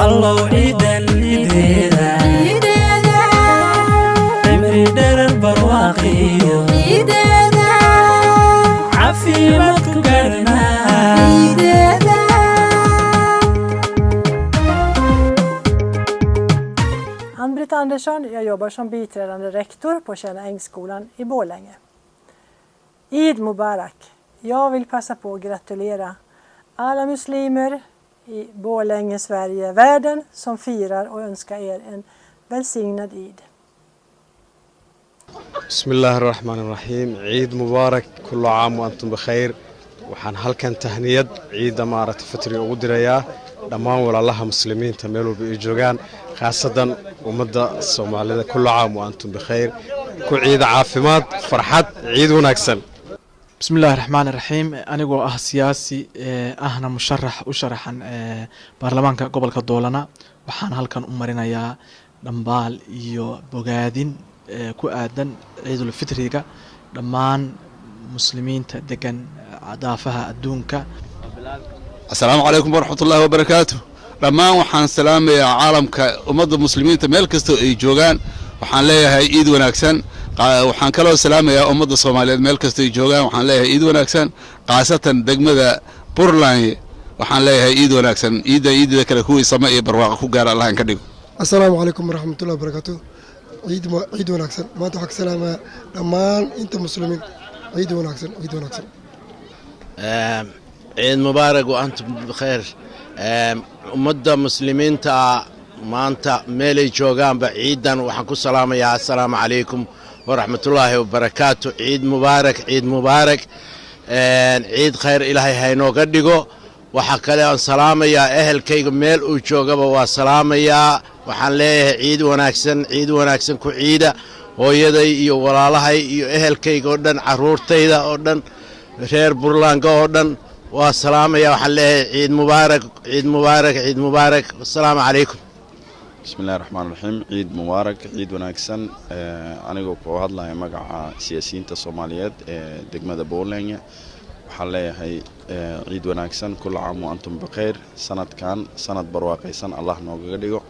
الله عيدا عيدنا عمري دار البرواقي عيدنا عافيمك قرنا عيدنا. Ann-Britt Andersson, jag jobbar som biträdande rektor på Tjärna Ängsskolan i Borlänge. Eid Mubarak. Jag vill passa på att gratulera alla muslimer i Borlänge, Sverige, världen som firar och önska er en välsignad Eid. بسم الله الرحمن الرحيم عيد مبارك كل عام وأنتم بخير waxaan halkan tahniyad ciida maaragtay fitriga ugu dirayaa dhammaan walaalaha muslimiinta meel walba ay joogaan khaasadan ummadda Soomaalida kullu caam wa antum bikhayr ku ciida caafimaad farxad ciid wanaagsan. بسم الله الرحمن الرحيم أنا سياسي أهنا مشرح وشرحا برلمانك قبل كدولنا وحان هالكن أمرنا يا دمبال يو بوغادين كؤادن عيد الفطر دمان مسلمين تدقن عدافها الدونك. السلام عليكم ورحمة الله وبركاته. دمان وحان سلام يا عالم كأمد المسلمين تميل كستو اي جوغان وحان ليها عيد وناكسن waxaan kaloo salaamayaa ummadda Soomaaliyeed meel kasta ay joogaan waxaan leeyahay ciid wanaagsan qaasatan degmada Puntland waxaan leeyahay ciid wanaagsan ciidda kale kuwii sama iyo barwaaqo ku gaar Allah ka dhigo. Assalaamu alaykum warahmatullahi wabarakatuh. ciid wanaagsan maanta waxaan salaamayaa dhammaan inta muslimiin ciid wanaagsan ciid mubaarak wa antum bikhair ummadda muslimiinta maanta meel ay joogaanba ciidan waxaan ku salaamayaa assalaamu alaykum ورحمة الله وبركاته. عيد مبارك عيد خير إلهي هينو قدقو وحكالي سلام يا أهل كي ميل وشوقبا وسلام يا وحان ليه عيد وناكسن كو عيدة ويدي يو والالهي يو أهل كي قردن عرور تيدا قردن خير برلان قردن وسلام يا وحان ليه عيد مبارك والسلام عليكم. بسم الله الرحمن الرحيم عيد مبارك عيد وناكسن أنا قوة الله مجا سياسيين الصوماليات دقمة بولنيا وحلا هي عيد وناكسن كل عام وأنتم بخير سنة كان سنة برواقي سنة الله نوجديو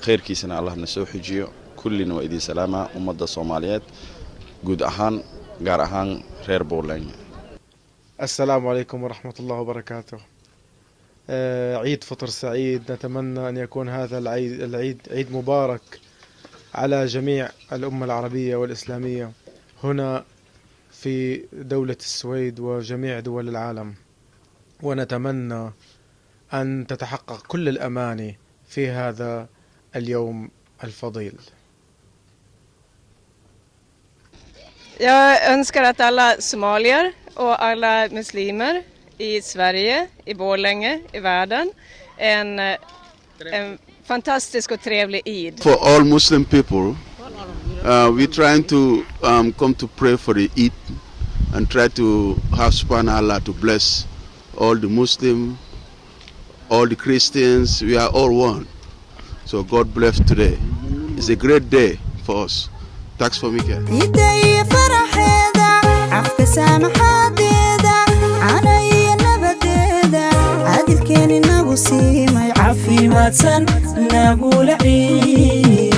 خير كيسنا الله نسوحجيو كلنا وإيدي سلامة ومدة الصوماليات جود أهان جار أهان خير بولنيا. السلام عليكم ورحمة الله وبركاته. عيد فطر سعيد نتمنى أن يكون هذا العيد عيد مبارك على جميع الأمة العربية والإسلامية هنا في دولة السويد وجميع دول العالم ونتمنى أن تتحقق كل الأماني في هذا اليوم الفضيل. Jag önskar att alla somalier och alla muslimer i Sverige, i Borlänge, i världen en fantastisk och trevlig Eid. For all Muslim people, we're trying to come to pray for the Eid and try to have subhanahu Allah to bless all the Muslims, all the Christians. We are all one. So God bless today. It's a great day for us. Thanks for me. عافيماتن نقول عيدنا.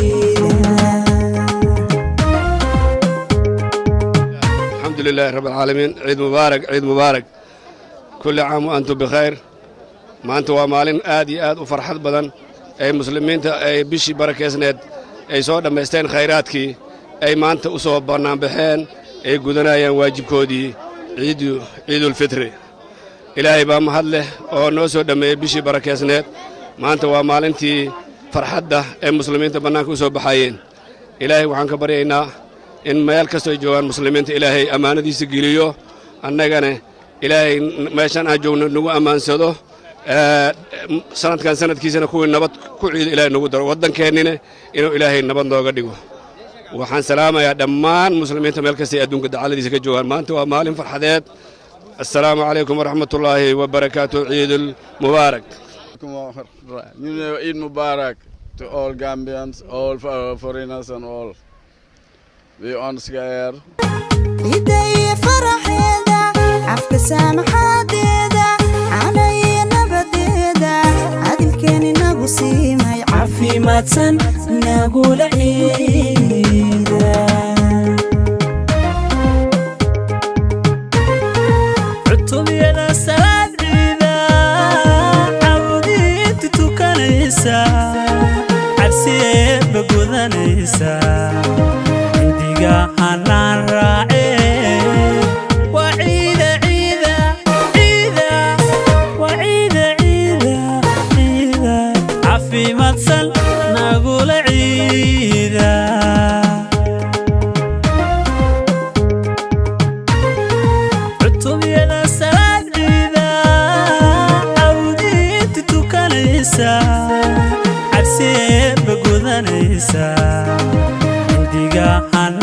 الحمد لله رب العالمين. عيد مبارك كل عام وأنتم بخير. ما أنتم ومالين آد وفرحات بدن أي مسلمين أي بشي بركة أي صوت مستين خيراتك أي ما أنت أصوب برنامج بحين أي جودنا يا واجب كودي عيد الفطر. إلهي بام هذله أو نوسو دم بشي بركة maanta waa maalintii farxadda ee muslimiinta banaanka u soo baxayeen ilaahay waxaan ka baryaynaa in meel kasta ay joogaan muslimiinta ilaahay amaanadiisa geliyo annagana ilaahay meeshan aan joogno nagu amaansado sanadkan sanadkiisana kuwii nabad ku ciido ilaahay nagu daro waddankeennina inuu ilaahay nabad nooga dhigo waxaan salaamayaa dhammaan muslimiinta meel kasta ay adduunka dacaladiisa ka joogaan maanta waa maalin farxadeed assalaamu calaykum waraxmatullaahi wabarakaatuh ciidul mubaarak. Eid Mubarak to all Gambians, all foreigners and all. We önskar er. Idee faraxeeda, afka saamaxadeeda, anay nabadeeda, adilkeena عفيمتسن نقول عيدا عطب يدا سلاد عيدا عبودي تتوكنيسا عبسي بقودنيسا عنديقا حنان راعي وعيدا عيدا عيدا وعيدا عيدا عيدا عفيمتسن نقول عيدا عطب يدا سلاد عيدا عودي تتوكنيسا عبسي بقودنيسا عنديقا حنان